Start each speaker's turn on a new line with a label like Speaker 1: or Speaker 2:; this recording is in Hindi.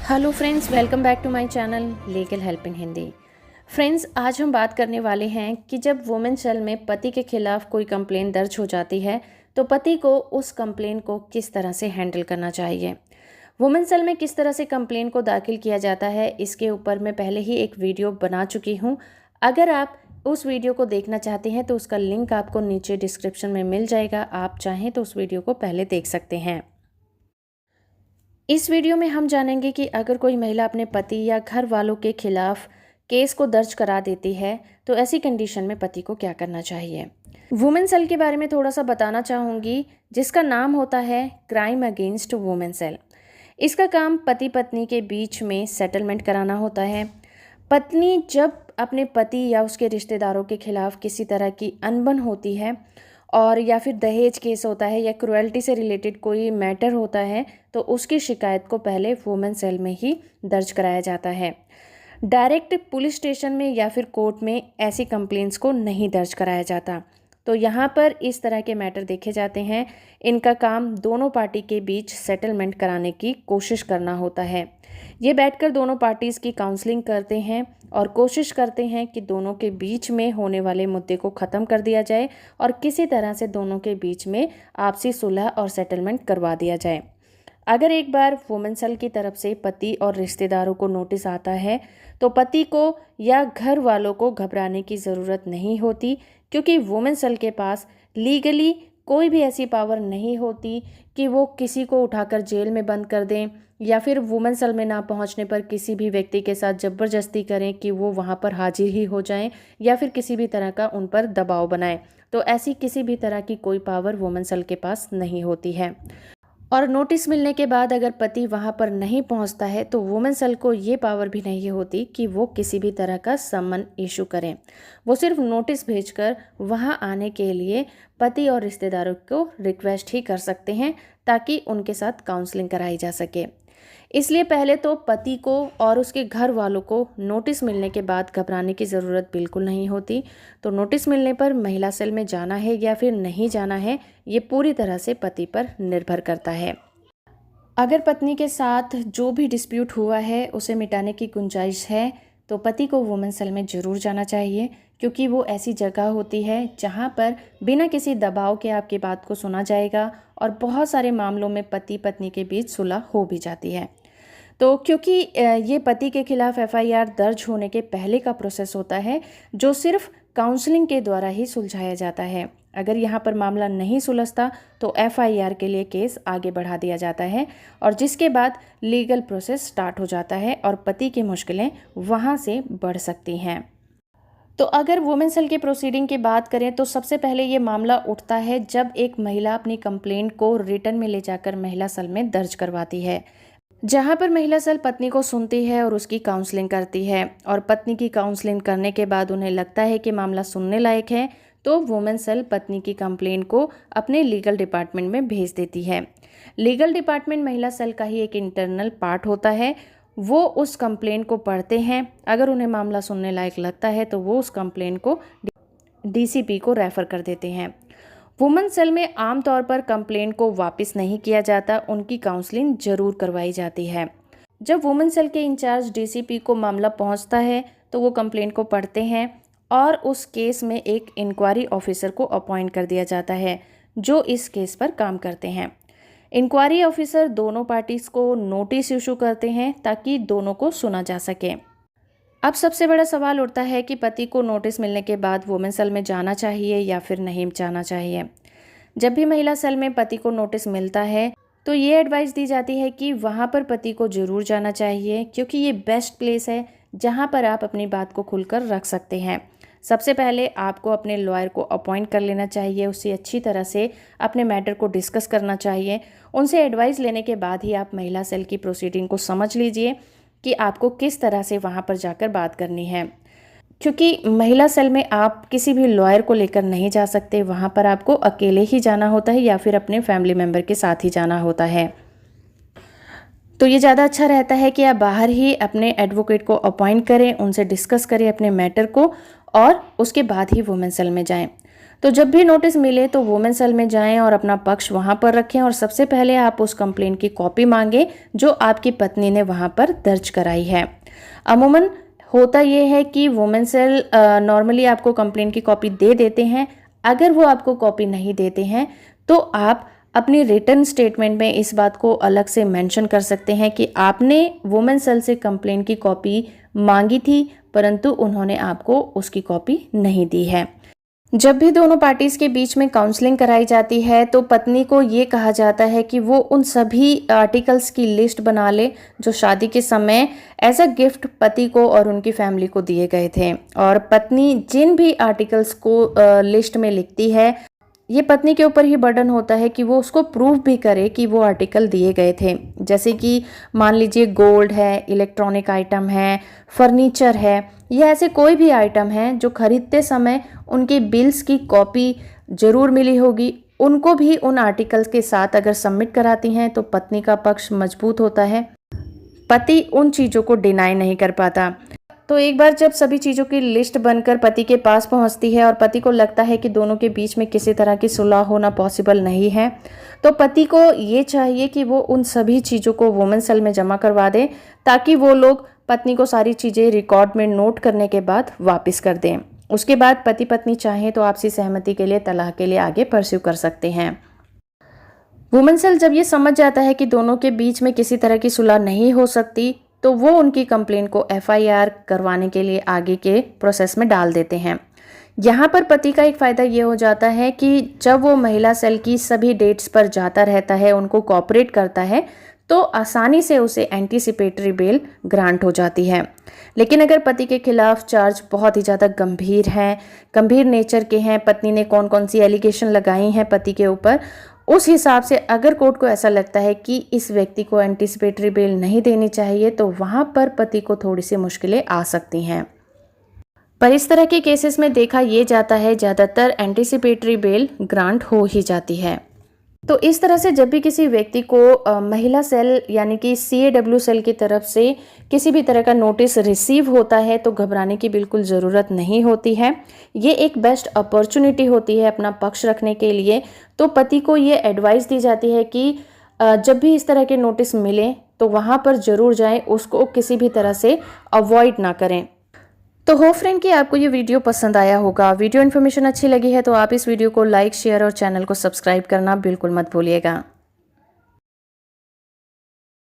Speaker 1: Hello friends, welcome back to my channel legal help in Hindi. Friends, आज हम बात करने वाले हैं कि जब वुमेन सेल में पति के खिलाफ कोई कंप्लेन दर्ज हो जाती है तो पति को उस कंप्लेन को किस तरह से हैंडल करना चाहिए। वुमेन सेल में किस तरह से कंप्लेन को दाखिल किया जाता है, इसके ऊपर मैं पहले ही एक वीडियो बना चुकी हूँ। अगर आप उस वीडियो को देखना चाहते हैं तो उसका लिंक आपको नीचे डिस्क्रिप्शन में मिल जाएगा। आप चाहें तो उस वीडियो को पहले देख सकते हैं। इस वीडियो में हम जानेंगे कि अगर कोई महिला अपने पति या घर वालों के खिलाफ केस को दर्ज करा देती है तो ऐसी कंडीशन में पति को क्या करना चाहिए। वुमेन सेल के बारे में थोड़ा सा बताना चाहूँगी, जिसका नाम होता है क्राइम अगेंस्ट वुमेन सेल। इसका काम पति पत्नी के बीच में सेटलमेंट कराना होता है। पत्नी जब अपने पति या उसके रिश्तेदारों के खिलाफ किसी तरह की अनबन होती है और या फिर दहेज केस होता है या क्रुएल्टी से रिलेटेड कोई मैटर होता है तो उसकी शिकायत को पहले वुमेन सेल में ही दर्ज कराया जाता है। डायरेक्ट पुलिस स्टेशन में या फिर कोर्ट में ऐसी कंप्लेंट्स को नहीं दर्ज कराया जाता। तो यहाँ पर इस तरह के मैटर देखे जाते हैं। इनका काम दोनों पार्टी के बीच सेटलमेंट कराने की कोशिश करना होता है। ये बैठकर दोनों पार्टीज़ की काउंसलिंग करते हैं और कोशिश करते हैं कि दोनों के बीच में होने वाले मुद्दे को ख़त्म कर दिया जाए और किसी तरह से दोनों के बीच में आपसी सुलह और सेटलमेंट करवा दिया जाए। अगर एक बार वुमेन सेल की तरफ से पति और रिश्तेदारों को नोटिस आता है तो पति को या घर वालों को घबराने की ज़रूरत नहीं होती, क्योंकि वुमेन सेल के पास लीगली कोई भी ऐसी पावर नहीं होती कि वो किसी को उठाकर जेल में बंद कर दें या फिर वुमेन सेल में ना पहुंचने पर किसी भी व्यक्ति के साथ ज़बरदस्ती करें कि वो वहां पर हाजिर ही हो जाएं या फिर किसी भी तरह का उन पर दबाव बनाएं। तो ऐसी किसी भी तरह की कोई पावर वुमेन सेल के पास नहीं होती है। और नोटिस मिलने के बाद अगर पति वहां पर नहीं पहुंचता है तो वुमेन सेल को ये पावर भी नहीं होती कि वो किसी भी तरह का समन इशू करें। वो सिर्फ नोटिस भेजकर वहां आने के लिए पति और रिश्तेदारों को रिक्वेस्ट ही कर सकते हैं ताकि उनके साथ काउंसलिंग कराई जा सके। इसलिए पहले तो पति को और उसके घर वालों को नोटिस मिलने के बाद घबराने की ज़रूरत बिल्कुल नहीं होती। तो नोटिस मिलने पर महिला सेल में जाना है या फिर नहीं जाना है, ये पूरी तरह से पति पर निर्भर करता है। अगर पत्नी के साथ जो भी डिस्प्यूट हुआ है उसे मिटाने की गुंजाइश है तो पति को वुमेन सेल में ज़रूर जाना चाहिए, क्योंकि वो ऐसी जगह होती है जहाँ पर बिना किसी दबाव के आपकी बात को सुना जाएगा और बहुत सारे मामलों में पति पत्नी के बीच सुलह हो भी जाती है। तो क्योंकि ये पति के खिलाफ एफआईआर दर्ज होने के पहले का प्रोसेस होता है जो सिर्फ काउंसलिंग के द्वारा ही सुलझाया जाता है। अगर यहाँ पर मामला नहीं सुलझता तो एफआईआर के लिए केस आगे बढ़ा दिया जाता है और जिसके बाद लीगल प्रोसेस स्टार्ट हो जाता है और पति की मुश्किलें वहाँ से बढ़ सकती हैं। तो अगर वुमेन सेल के प्रोसीडिंग की बात करें तो सबसे पहले ये मामला उठता है जब एक महिला अपनी कंप्लेंट को रिटर्न में ले जाकर महिला सेल में दर्ज करवाती है, जहां पर महिला सेल पत्नी को सुनती है और उसकी काउंसलिंग करती है। और पत्नी की काउंसलिंग करने के बाद उन्हें लगता है कि मामला सुनने लायक है तो वुमेन सेल पत्नी की कंप्लेंट को अपने लीगल डिपार्टमेंट में भेज देती है। लीगल डिपार्टमेंट महिला सेल का ही एक इंटरनल पार्ट होता है। वो उस कंप्लेंट को पढ़ते हैं। अगर उन्हें मामला सुनने लायक लगता है तो वो उस कंप्लेंट को डीसीपी को रेफ़र कर देते हैं। वुमेन सेल में आमतौर पर कंप्लेंट को वापस नहीं किया जाता, उनकी काउंसलिंग जरूर करवाई जाती है। जब वुमेन सेल के इंचार्ज डीसीपी को मामला पहुंचता है तो वो कंप्लेंट को पढ़ते हैं और उस केस में एक इंक्वायरी ऑफिसर को अपॉइंट कर दिया जाता है जो इस केस पर काम करते हैं। इंक्वायरी ऑफिसर दोनों पार्टीज को नोटिस इशू करते हैं ताकि दोनों को सुना जा सके। अब सबसे बड़ा सवाल उठता है कि पति को नोटिस मिलने के बाद वुमेन सेल में जाना चाहिए या फिर नहीं जाना चाहिए। जब भी महिला सेल में पति को नोटिस मिलता है तो ये एडवाइस दी जाती है कि वहाँ पर पति को ज़रूर जाना चाहिए, क्योंकि ये बेस्ट प्लेस है जहाँ पर आप अपनी बात को खुलकर रख सकते हैं। सबसे पहले आपको अपने लॉयर को अपॉइंट कर लेना चाहिए, उससे अच्छी तरह से अपने मैटर को डिस्कस करना चाहिए। उनसे एडवाइस लेने के बाद ही आप महिला सेल की प्रोसीडिंग को समझ लीजिए कि आपको किस तरह से वहाँ पर जाकर बात करनी है, क्योंकि महिला सेल में आप किसी भी लॉयर को लेकर नहीं जा सकते। वहाँ पर आपको अकेले ही जाना होता है या फिर अपने फैमिली मेम्बर के साथ ही जाना होता है। तो ये ज़्यादा अच्छा रहता है कि आप बाहर ही अपने एडवोकेट को अपॉइंट करें, उनसे डिस्कस करें अपने मैटर को और उसके बाद ही वुमेन सेल में जाएं। तो जब भी नोटिस मिले तो वुमेन सेल में जाएं और अपना पक्ष वहां पर रखें और सबसे पहले आप उस कंप्लेंट की कॉपी मांगें जो आपकी पत्नी ने वहां पर दर्ज कराई है। अमूमन होता ये है कि वुमेन सेल नॉर्मली आपको कंप्लेंट की कॉपी दे देते हैं। अगर वो आपको कॉपी नहीं देते हैं तो आप अपनी रिटर्न स्टेटमेंट में इस बात को अलग से मेंशन कर सकते हैं कि आपने वुमेन सेल से कंप्लेंट की कॉपी मांगी थी परंतु उन्होंने आपको उसकी कॉपी नहीं दी है। जब भी दोनों पार्टीज के बीच में काउंसलिंग कराई जाती है तो पत्नी को ये कहा जाता है कि वो उन सभी आर्टिकल्स की लिस्ट बना ले जो शादी के समय एज अ गिफ्ट पति को और उनकी फैमिली को दिए गए थे। और पत्नी जिन भी आर्टिकल्स को लिस्ट में लिखती है, ये पत्नी के ऊपर ही बर्डन होता है कि वो उसको प्रूव भी करे कि वो आर्टिकल दिए गए थे। जैसे कि मान लीजिए गोल्ड है, इलेक्ट्रॉनिक आइटम है, फर्नीचर है, या ऐसे कोई भी आइटम है जो खरीदते समय उनके बिल्स की कॉपी जरूर मिली होगी, उनको भी उन आर्टिकल्स के साथ अगर सबमिट कराती हैं तो पत्नी का पक्ष मजबूत होता है। पति उन चीज़ों को डिनाई नहीं कर पाता। तो एक बार जब सभी चीज़ों की लिस्ट बनकर पति के पास पहुंचती है और पति को लगता है कि दोनों के बीच में किसी तरह की सुलह होना पॉसिबल नहीं है, तो पति को ये चाहिए कि वो उन सभी चीज़ों को वुमेन सेल में जमा करवा दे ताकि वो लोग पत्नी को सारी चीज़ें रिकॉर्ड में नोट करने के बाद वापस कर दें। उसके बाद पति पत्नी चाहें तो आपसी सहमति के लिए तलाक के लिए आगे परस्यू कर सकते हैं। वुमेन सेल जब ये समझ जाता है कि दोनों के बीच में किसी तरह की सुलह नहीं हो सकती तो वो उनकी कंप्लेंट को एफआईआर करवाने के लिए आगे के प्रोसेस में डाल देते हैं। यहाँ पर पति का एक फ़ायदा ये हो जाता है कि जब वो महिला सेल की सभी डेट्स पर जाता रहता है, उनको कोऑपरेट करता है, तो आसानी से उसे एंटीसिपेटरी बेल ग्रांट हो जाती है। लेकिन अगर पति के खिलाफ चार्ज बहुत ही ज़्यादा गंभीर नेचर के हैं, पत्नी ने कौन कौन सी एलिगेशन लगाई हैं पति के ऊपर, उस हिसाब से अगर कोर्ट को ऐसा लगता है कि इस व्यक्ति को एंटीसिपेटरी बेल नहीं देनी चाहिए तो वहां पर पति को थोड़ी सी मुश्किलें आ सकती हैं। पर इस तरह के केसेस में देखा ये जाता है ज़्यादातर एंटीसिपेटरी बेल ग्रांट हो ही जाती है। तो इस तरह से जब भी किसी व्यक्ति को महिला सेल यानी कि CAW सेल की तरफ से किसी भी तरह का नोटिस रिसीव होता है तो घबराने की बिल्कुल ज़रूरत नहीं होती है। ये एक बेस्ट अपॉर्चुनिटी होती है अपना पक्ष रखने के लिए। तो पति को ये एडवाइस दी जाती है कि जब भी इस तरह के नोटिस मिले तो वहाँ पर ज़रूर जाएं, उसको किसी भी तरह से अवॉइड ना करें। तो होप फ्रेंड कि आपको ये वीडियो पसंद आया होगा। वीडियो इन्फॉर्मेशन अच्छी लगी है तो आप इस वीडियो को लाइक, शेयर और चैनल को सब्सक्राइब करना बिल्कुल मत भूलिएगा।